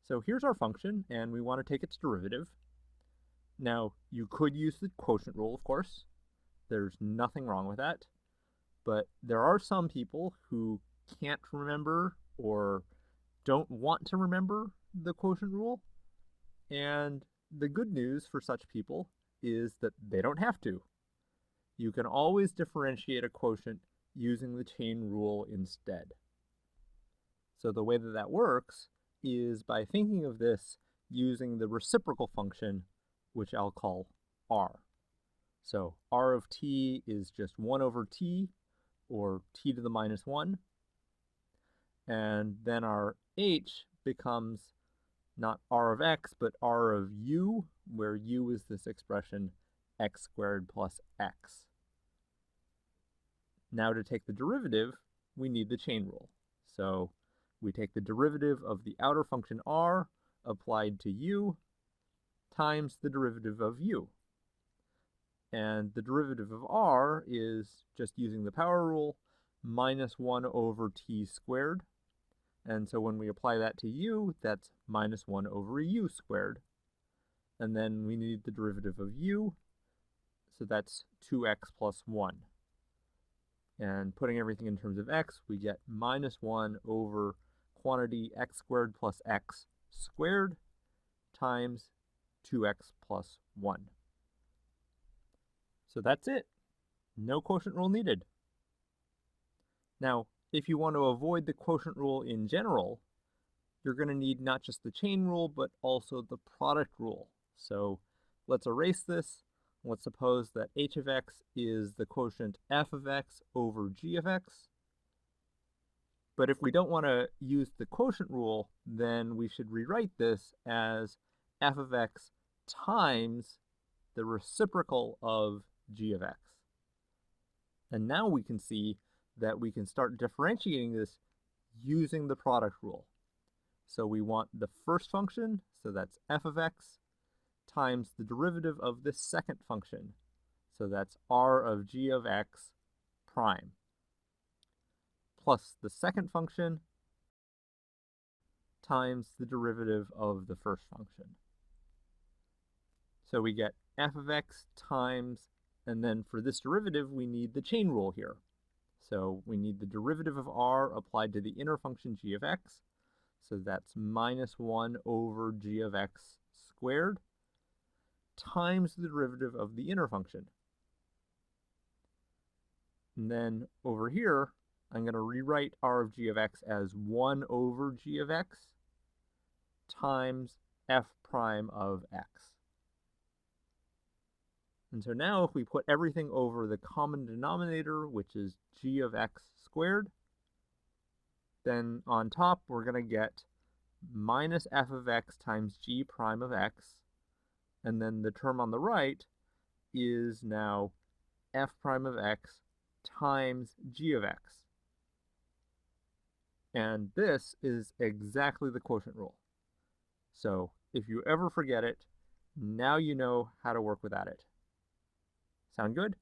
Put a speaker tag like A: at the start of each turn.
A: So here's our function, and we want to take its derivative. Now, you could use the quotient rule, of course. There's nothing wrong with that. But there are some people who can't remember or don't want to remember the quotient rule. And the good news for such people is that they don't have to. You can always differentiate a quotient using the chain rule instead. So the way that works is by thinking of this using the reciprocal function, which I'll call r. So r of t is just 1 over t, or t to the minus 1. And then our h becomes not r of x, but r of u, where u is this expression x squared plus x. Now to take the derivative, we need the chain rule. So we take the derivative of the outer function r applied to u times the derivative of u. And the derivative of r is, just using the power rule, minus 1 over t squared. And so when we apply that to u, that's minus 1 over u squared. And then we need the derivative of u, so that's 2x plus 1. And putting everything in terms of x, we get minus 1 over quantity x squared plus x squared times 2x plus 1. So that's it. No quotient rule needed. Now, if you want to avoid the quotient rule in general, you're going to need not just the chain rule, but also the product rule. So let's erase this. Let's suppose that h of x is the quotient f of x over g of x. But if we don't want to use the quotient rule, then we should rewrite this as f of x times the reciprocal of g of x. And now we can see that we can start differentiating this using the product rule. So we want the first function, so that's f of x, times the derivative of this second function, so that's r of g of x prime, plus the second function times the derivative of the first function. So we get f of x times, and then for this derivative we need the chain rule here. So we need the derivative of r applied to the inner function g of x, so that's minus 1 over g of x squared, times the derivative of the inner function. And then over here, I'm going to rewrite r of g of x as 1 over g of x times f prime of x. And so now if we put everything over the common denominator, which is g of x squared, then on top we're going to get minus f of x times g prime of x, and then the term on the right is now f prime of x times g of x. And this is exactly the quotient rule. So if you ever forget it, now you know how to work without it. Sound good?